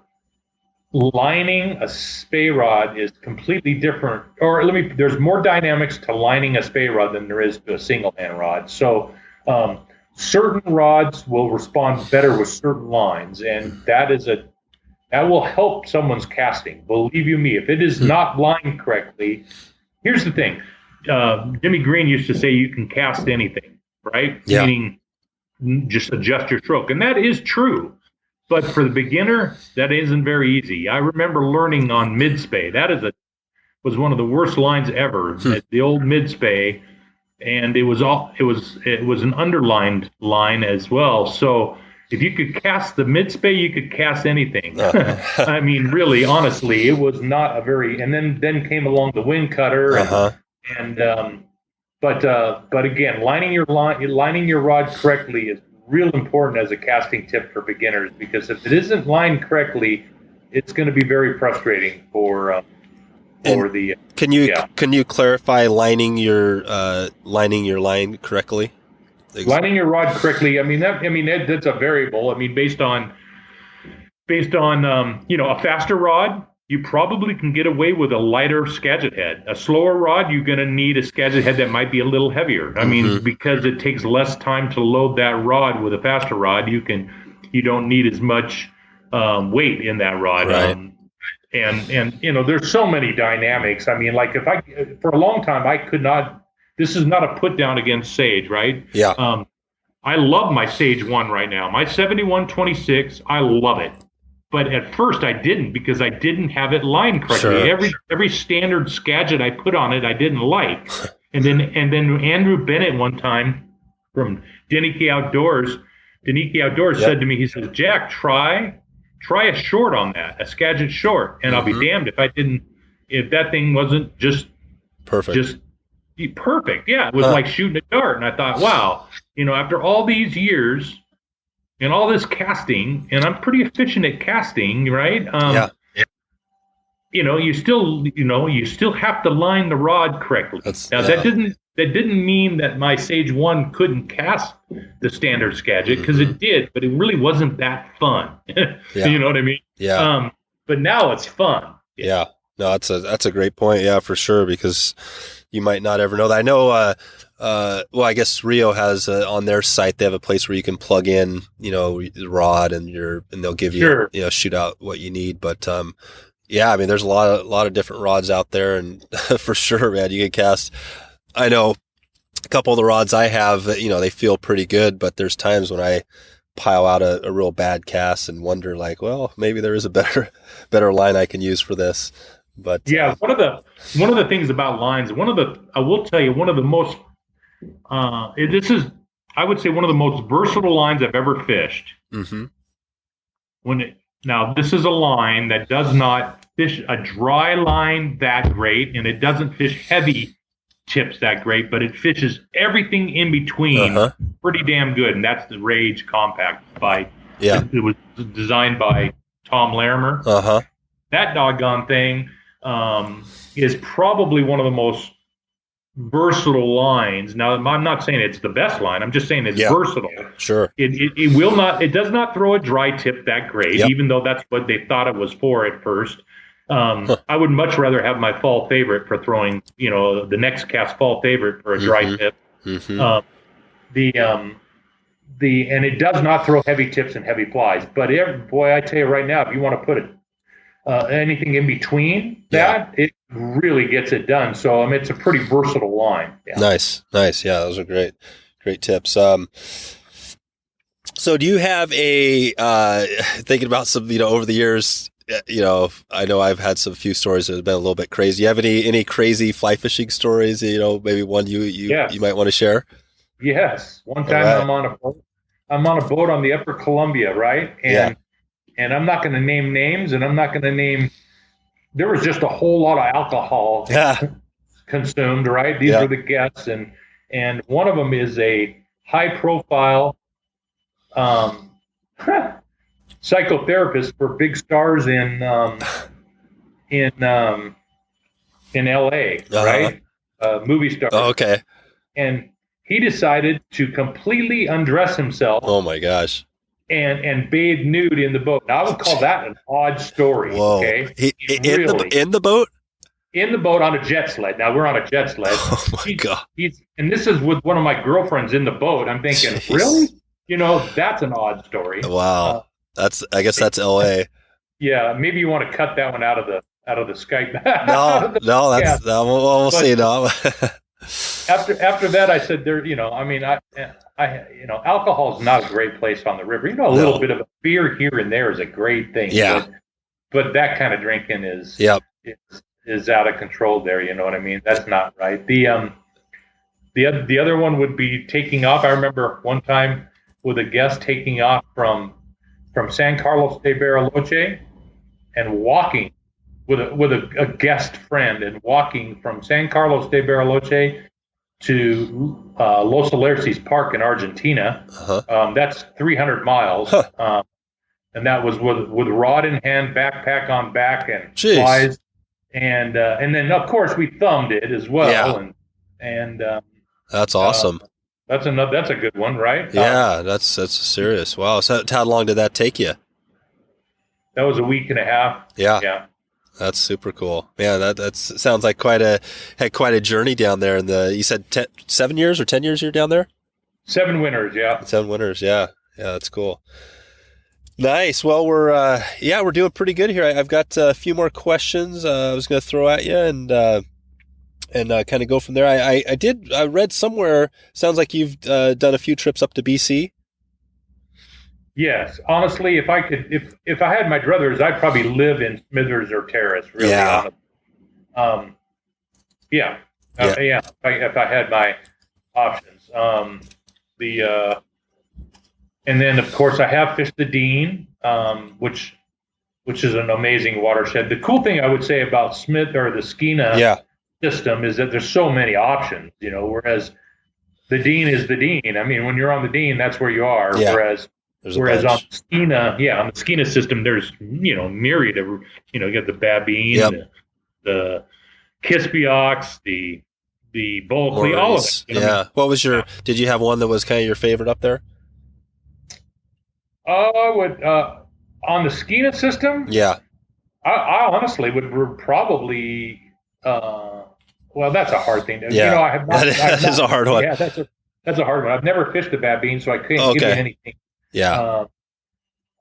Speaker 3: lining a spey rod is completely different, there's more dynamics to lining a spey rod than there is to a single hand rod. So certain rods will respond better with certain lines, and that will help someone's casting. Believe you me, if it is not lined correctly, here's the thing. Jimmy Green used to say you can cast anything, right?
Speaker 1: Yeah.
Speaker 3: Meaning just adjust your stroke, and that is true. But for the beginner, that isn't very easy. I remember learning on mid-spey. Was one of the worst lines ever. The old mid-spey, and it was an underlined line as well. So if you could cast the mid-spey, you could cast anything. I mean, really, honestly, it was not a very. And then came along the wind cutter, but again, lining your rod correctly is real important as a casting tip for beginners, because if it isn't lined correctly, it's going to be very frustrating for the.
Speaker 1: Can you clarify lining your line correctly?
Speaker 3: Lining your rod correctly. That's a variable. Based on a faster rod, you probably can get away with a lighter Skagit head. A slower rod, you're going to need a Skagit head that might be a little heavier. Because it takes less time to load that rod. With a faster rod, you don't need as much weight in that rod.
Speaker 1: Right.
Speaker 3: And there's so many dynamics. For a long time, I could not. This is not a put down against Sage, right?
Speaker 1: Yeah.
Speaker 3: I love my Sage 1 right now. My 7126, I love it. But at first I didn't, because I didn't have it lined correctly.
Speaker 1: Sure.
Speaker 3: Every standard Skagit I put on it, I didn't like. And then Andrew Bennett one time from Denicky Outdoors said to me, he says, "Jack, try a short on that, a Skagit short, and I'll be damned if that thing wasn't just
Speaker 1: perfect."
Speaker 3: Perfect. Yeah, it was like shooting a dart. And I thought, wow, after all these years and all this casting, and I'm pretty efficient at casting, right? You still have to line the rod correctly. That didn't mean that my Sage 1 couldn't cast the standard Skagit, because it did, but it really wasn't that fun. You know what I mean?
Speaker 1: Yeah.
Speaker 3: But now it's fun.
Speaker 1: Yeah. No, that's a great point. Yeah, for sure, because you might not ever know that. I know, I guess Rio has on their site, they have a place where you can plug in, the rod and they'll give you, shoot out what you need. But, there's a lot of different rods out there, and for sure, man, you can cast. I know a couple of the rods I have, they feel pretty good, but there's times when I pile out a real bad cast and wonder, like, well, maybe there is a better line I can use for this. But
Speaker 3: yeah, one of the things about lines, I will tell you, one of the most this is, I would say, one of the most versatile lines I've ever fished.
Speaker 1: Mm-hmm.
Speaker 3: Now this is a line that does not fish a dry line that great, and it doesn't fish heavy tips that great, but it fishes everything in between pretty damn good, and that's the Rage Compact it was designed by Tom Larimer. That doggone thing is probably one of the most versatile lines. Now, I'm not saying it's the best line. I'm just saying it's versatile.
Speaker 1: Sure.
Speaker 3: It will not. It does not throw a dry tip that great, even though that's what they thought it was for at first. I would much rather have my fall favorite for throwing, the next cast fall favorite for a dry tip. And it does not throw heavy tips and heavy flies. But boy, I tell you right now, if you want to put anything in between that, it really gets it done. So it's a pretty versatile line. Yeah.
Speaker 1: Nice. Yeah, those are great tips. So do you have thinking about some, over the years, I know I've had few stories that have been a little bit crazy. You have any crazy fly fishing stories, maybe one you might want to share?
Speaker 3: Yes. One time I'm on a boat on the Upper Columbia, right? And I'm not going to name names, and I'm not going to name. There was just a whole lot of alcohol consumed, right? These were the guests, and one of them is a high-profile psychotherapist for big stars in L.A., right? Movie stars.
Speaker 1: Oh, okay.
Speaker 3: And he decided to completely undress himself.
Speaker 1: Oh my gosh.
Speaker 3: And bathe nude in the boat. Now, I would call that an odd story.
Speaker 1: Whoa.
Speaker 3: Okay,
Speaker 1: in the boat? In
Speaker 3: the boat on a jet sled. Now, we're on a jet sled.
Speaker 1: Oh my God.
Speaker 3: And this is with one of my girlfriends in the boat. I'm thinking, Jeez. Really? That's an odd story.
Speaker 1: Wow. I guess that's LA.
Speaker 3: Yeah, maybe you want to cut that one out of the Skype.
Speaker 1: We'll see. No.
Speaker 3: After that, I said alcohol is not a great place on the river. A little bit of a beer here and there is a great thing.
Speaker 1: Yeah.
Speaker 3: But that kind of drinking is out of control there. You know what I mean? That's not right. The other one would be taking off. I remember one time with a guest taking off from San Carlos de Bariloche and walking with a guest friend and walking from San Carlos de Bariloche to Los Alerces Park in Argentina. That's 300 miles. And that was with rod in hand, backpack on back, and flies. And then, of course, we thumbed it as well. Yeah. And
Speaker 1: that's awesome.
Speaker 3: That's a good one, right?
Speaker 1: Yeah, that's serious. Wow. So how long did that take you?
Speaker 3: That was a week and a half.
Speaker 1: Yeah. That's super cool. Yeah, that sounds like quite a journey down there. You said 7 years or 10 years you're down there?
Speaker 3: 7 winters, yeah.
Speaker 1: 7 winters, yeah. Yeah, that's cool. Nice. Well, we're doing pretty good here. I've got a few more questions I was going to throw at you and kind of go from there. I read somewhere, sounds like you've done a few trips up to BC.
Speaker 3: Yes, honestly, if I had my druthers, I'd probably live in Smithers or Terrace. Really, honest. If I had my options, and then of course I have fished the Dean, which is an amazing watershed. The cool thing I would say about Smith or the Skeena system is that there's so many options. Whereas the Dean is the Dean. I mean, when you're on the Dean, that's where you are. Yeah. Whereas on the Skeena system, there's myriad of you got the Babine, the Kispiox, the Bulkley, all of it.
Speaker 1: Yeah. What was did you have one that was kind of your favorite up there?
Speaker 3: I would on the Skeena system.
Speaker 1: Yeah.
Speaker 3: I honestly would probably. Well, that's a hard thing.
Speaker 1: Yeah. That is a hard one.
Speaker 3: Yeah, that's a hard one. I've never fished a Babine, so I can't give you anything.
Speaker 1: Yeah.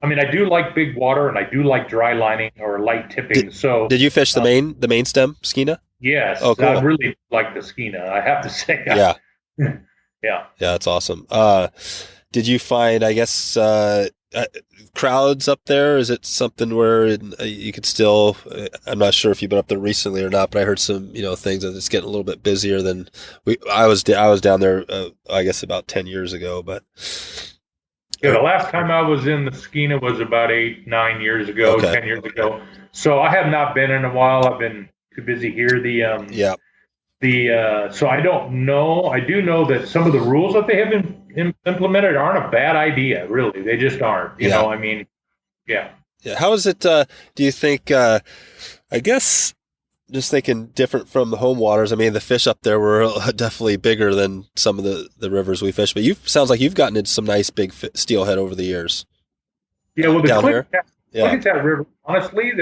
Speaker 3: I mean, I do like big water, and I do like dry lining or light tipping.
Speaker 1: Did you fish the main stem Skeena?
Speaker 3: Yes.
Speaker 1: Oh, cool.
Speaker 3: I really like the Skeena, I have to say.
Speaker 1: Yeah.
Speaker 3: Yeah.
Speaker 1: Yeah, that's awesome. Did you find, I guess, crowds up there? Is it something where you could still? I'm not sure if you've been up there recently or not, but I heard some things that it's getting a little bit busier than I was down there. I guess about 10 years ago, but
Speaker 3: yeah, the last time I was in the Skeena was about 9 years ago,
Speaker 1: okay.
Speaker 3: 10 years ago. So I have not been in a while. I've been too busy here. So I don't know. I do know that some of the rules that they have implemented aren't a bad idea, really. They just aren't. You know, I mean, yeah.
Speaker 1: Yeah. How is it, do you think, I guess just thinking different from the home waters, I mean, the fish up there were definitely bigger than some of the rivers we fish, but sounds like you've gotten into some nice big steelhead over the years.
Speaker 3: Yeah, well, the
Speaker 1: Klickitat
Speaker 3: River, honestly,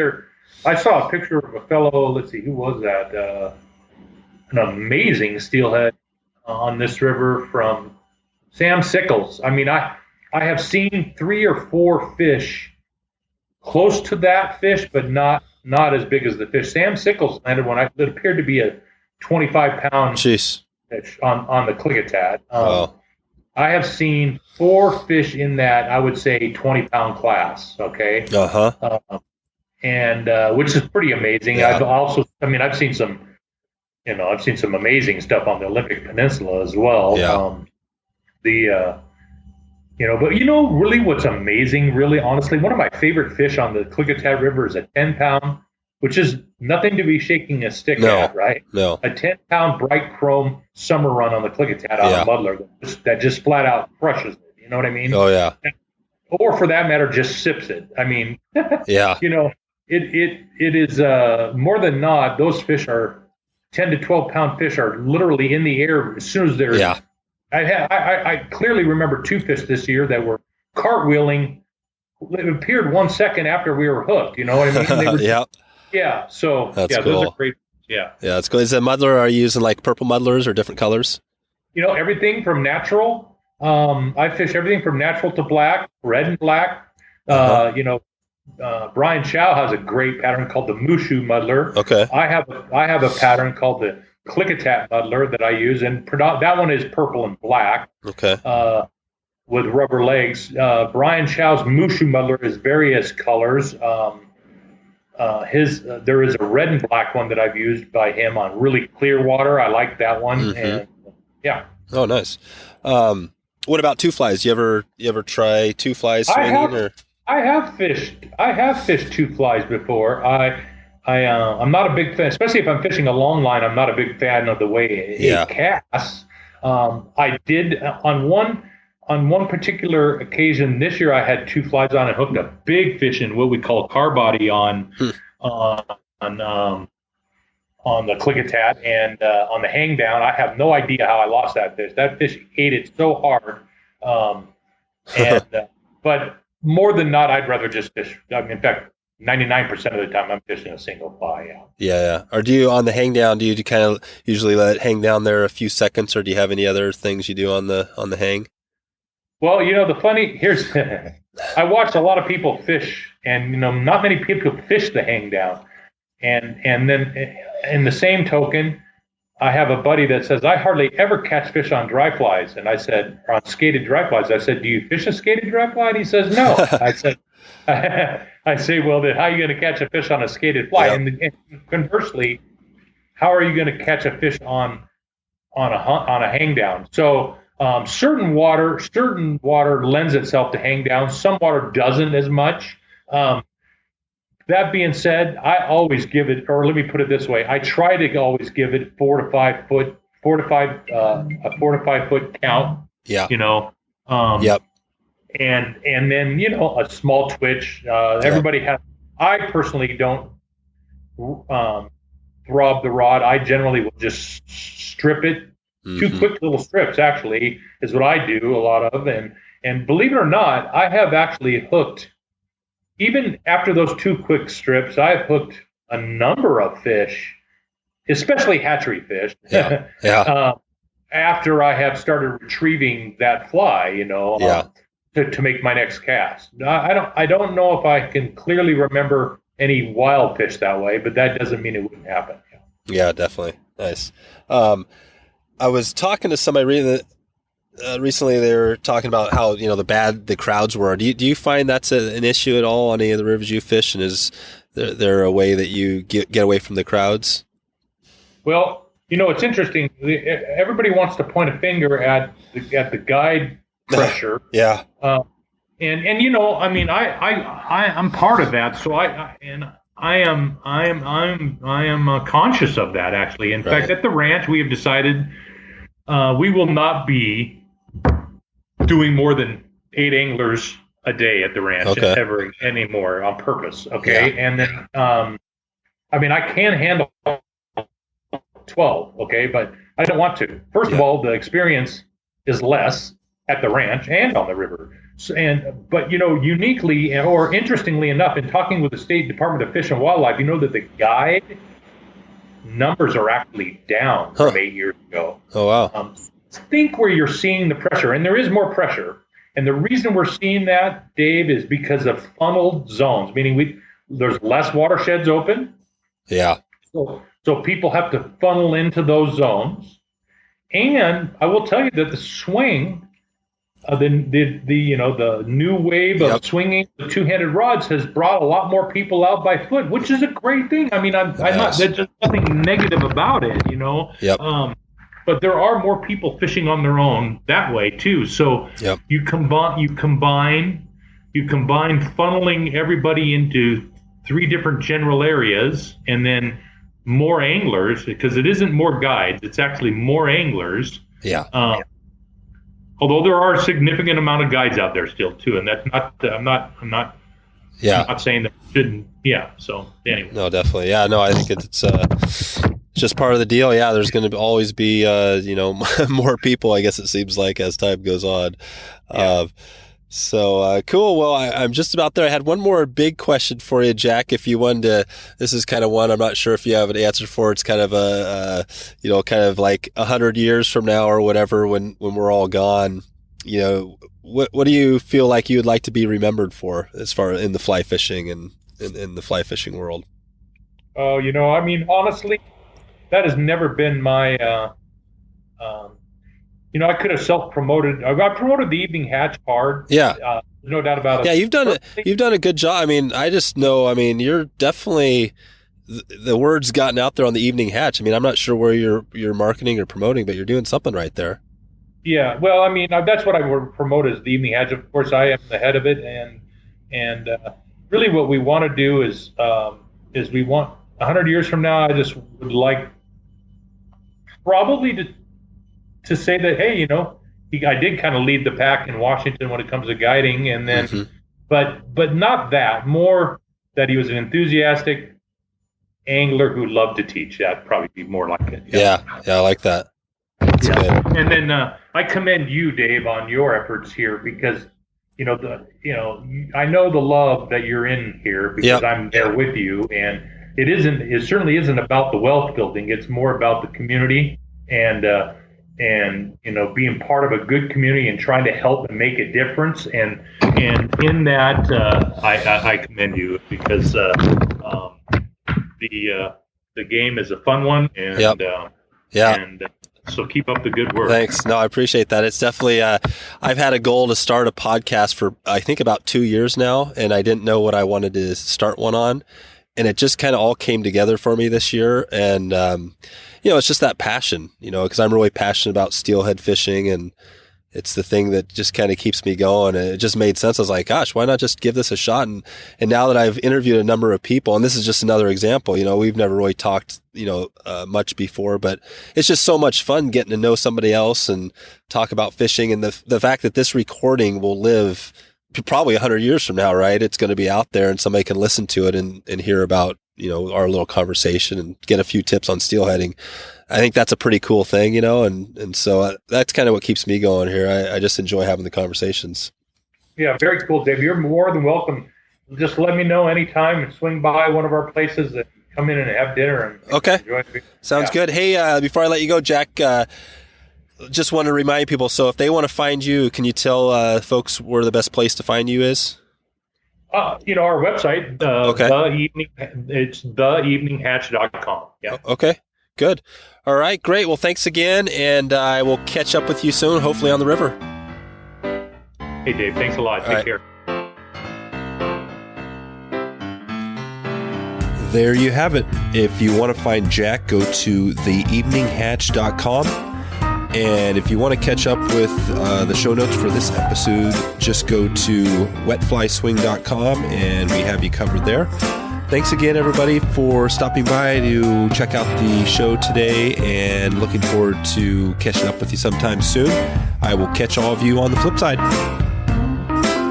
Speaker 3: I saw a picture of a fellow, let's see, who was that? An amazing steelhead on this river from Sam Sickles. I mean, I have seen 3 or 4 fish close to that fish, but not as big as the fish. Sam Sickles landed one that appeared to be a 25-pound fish on the Klickitat. I have seen 4 fish in that, I would say, 20-pound class. Okay. And which is pretty amazing.
Speaker 1: Yeah.
Speaker 3: I've seen some. I've seen some amazing stuff on the Olympic Peninsula as well.
Speaker 1: Yeah.
Speaker 3: But really what's amazing, really honestly, one of my favorite fish on the Klickitat River is a 10-pound, which is nothing to be shaking a stick at, right?
Speaker 1: No.
Speaker 3: A 10-pound bright chrome summer run on the Klickitat on a muddler that just flat out crushes it. You know what I mean?
Speaker 1: Oh, yeah.
Speaker 3: Or for that matter, just sips it. I mean,
Speaker 1: yeah.
Speaker 3: It is more than not, those fish are 10 to 12-pound fish are literally in the air as soon as they're.
Speaker 1: Yeah.
Speaker 3: I clearly remember 2 fish this year that were cartwheeling. It appeared 1 second after we were hooked. You know what I mean? Yeah. So
Speaker 1: that's cool.
Speaker 3: Those are great. Yeah.
Speaker 1: Yeah, that's cool. Is it muddler? Are you using like purple muddlers or different colors?
Speaker 3: Everything from natural. I fish everything from natural to black, red and black. Brian Chow has a great pattern called the Mushu muddler.
Speaker 1: Okay.
Speaker 3: I have a pattern called the Klickitat muddler that I use, and that one is purple and black.
Speaker 1: Okay.
Speaker 3: With rubber legs. Brian Chow's Mushu muddler is various colors. There is a red and black one that I've used by him on really clear water. I like that one.
Speaker 1: Mm-hmm.
Speaker 3: And yeah.
Speaker 1: Oh, nice. What about 2-flies? You ever try 2-flies swinging?
Speaker 3: I have fished 2-flies before. I'm not a big fan, especially if I'm fishing a long line. I'm not a big fan of the way it casts. I did on one particular occasion this year. I had 2-flies on and hooked a big fish in what we call car body on the Klickitat, and on the hang down. I have no idea how I lost that fish. That fish ate it so hard, but. More than not, I'd rather just fish. In fact, 99% of the time, I'm fishing a single fly.
Speaker 1: Yeah. Or do you, on the hang down, do you kind of usually let it hang down there a few seconds, or do you have any other things you do on the hang?
Speaker 3: Well, I watch a lot of people fish, and not many people fish the hang down, and then in the same token, I have a buddy that says, I hardly ever catch fish on dry flies. And I said, or on skated dry flies. I said, do you fish a skated dry fly? And he says, no. I say, well, then how are you going to catch a fish on a skated fly?
Speaker 1: Yep.
Speaker 3: And conversely, how are you going to catch a fish on a hang down? So certain water lends itself to hang down. Some water doesn't as much. That being said, I always give it, or let me put it this way: I try to always give it 4 to 5 foot, a 4 to 5 foot count.
Speaker 1: Yeah.
Speaker 3: Yep. And then a small twitch. Everybody has. I personally don't throb the rod. I generally will just strip it. Mm-hmm. 2 quick little strips actually is what I do a lot of, and believe it or not, I have actually hooked. Even after those 2 quick strips, I've hooked a number of fish, especially hatchery fish.
Speaker 1: Yeah.
Speaker 3: After I have started retrieving that fly, to make my next cast. I don't know if I can clearly remember any wild fish that way, but that doesn't mean it wouldn't happen.
Speaker 1: Yeah, definitely. Nice. I was talking to somebody reading recently they were talking about how, the bad the crowds were. Do you find that's an issue at all on any of the rivers you fish? And is there a way that you get away from the crowds?
Speaker 3: Well, it's interesting. Everybody wants to point a finger at the guide pressure.
Speaker 1: Yeah.
Speaker 3: And I'm part of that. So I am conscious of that, actually. In fact, at the ranch, we have decided we will not be doing more than 8 anglers a day at the ranch ever anymore on purpose. Okay. Yeah. And then, I can handle 12. Okay. But I don't want to. First of all, the experience is less at the ranch and on the river. But uniquely or interestingly enough, in talking with the State Department of Fish and Wildlife, that the guide numbers are actually down from 8 years ago.
Speaker 1: Oh, wow.
Speaker 3: Think where you're seeing the pressure, and there is more pressure. And the reason we're seeing that, Dave, is because of funneled zones, meaning there's less watersheds open.
Speaker 1: Yeah.
Speaker 3: So people have to funnel into those zones. And I will tell you that the swing, the new wave of swinging the two-handed rods has brought a lot more people out by foot, which is a great thing. I'm not. There's nothing negative about it,
Speaker 1: Yep.
Speaker 3: But there are more people fishing on their own that way too. So you combine funneling everybody into 3 different general areas, and then more anglers, because it isn't more guides; it's actually more anglers.
Speaker 1: Yeah.
Speaker 3: Although there are a significant amount of guides out there still too, and that's not. I'm not saying that we shouldn't. Yeah. So anyway.
Speaker 1: No, definitely. Yeah. No, I think it's just part of the deal. Yeah. There's going to always be more people, I guess it seems like, as time goes on. Yeah. So cool. Well, I'm just about there. I had one more big question for you, Jack. If you wanted to, this is kind of one I'm not sure if you have an answer for. It's kind of kind of like 100 years from now or whatever, when we're all gone. What do you feel like you would like to be remembered for, as far in the fly fishing and in the fly fishing world?
Speaker 3: Oh, honestly, that has never been my. I could have self-promoted. I promoted the Evening Hatch hard.
Speaker 1: Yeah.
Speaker 3: No doubt about it.
Speaker 1: Yeah, you've done a good job. I just know, you're definitely, the word's gotten out there on the Evening Hatch. I'm not sure where you're marketing or promoting, but you're doing something right there.
Speaker 3: Yeah. Well, that's what I would promote as the Evening Hatch. Of course, I am the head of it. And really what we want to do is we want 100 years from now, I just would like probably to say that, hey, I did kind of lead the pack in Washington when it comes to guiding, and then, but not that. More that he was an enthusiastic angler who loved to teach. That'd probably be more like it.
Speaker 1: Yeah, I like that. That's good.
Speaker 3: And then I commend you, Dave, on your efforts here, because I know the love that you're in here, because I'm there with you, and it certainly isn't about the wealth building. It's more about the community and being part of a good community and trying to help and make a difference. And in that, I commend you, because the game is a fun one, and so keep up the good work.
Speaker 1: Thanks. No, I appreciate that. It's definitely, I've had a goal to start a podcast for, I think, about 2 years now, and I didn't know what I wanted to start one on. And it just kind of all came together for me this year. And, it's just that passion, because I'm really passionate about steelhead fishing, and it's the thing that just kind of keeps me going. And it just made sense. I was like, gosh, why not just give this a shot? And now that I've interviewed a number of people, and this is just another example, we've never really talked, much before, but it's just so much fun getting to know somebody else and talk about fishing. And the fact that this recording will live probably 100 years from now, right? It's going to be out there, and somebody can listen to it and hear about, our little conversation and get a few tips on steelheading. I think that's a pretty cool thing, and so that's kind of what keeps me going here. I just enjoy having the conversations.
Speaker 3: Yeah, very cool, Dave. You're more than welcome. Just let me know anytime and swing by one of our places and come in and have dinner. And enjoy it.
Speaker 1: Sounds good. Hey, before I let you go, Jack, just want to remind people, so if they want to find you, can you tell folks where the best place to find you is?
Speaker 3: Our website, it's theeveninghatch.com. Yeah.
Speaker 1: Okay. Good. All right, great. Well, thanks again, and I will catch up with you soon, hopefully on the river.
Speaker 3: Hey, Dave. Thanks a lot. Take care.
Speaker 1: There you have it. If you want to find Jack, go to theeveninghatch.com. And if you want to catch up with the show notes for this episode, just go to wetflyswing.com and we have you covered there. Thanks again, everybody, for stopping by to check out the show today, and looking forward to catching up with you sometime soon. I will catch all of you on the flip side.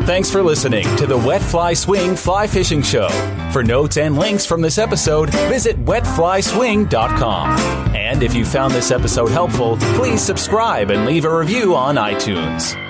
Speaker 2: Thanks for listening to the Wet Fly Swing Fly Fishing Show. For notes and links from this episode, visit wetflyswing.com. And if you found this episode helpful, please subscribe and leave a review on iTunes.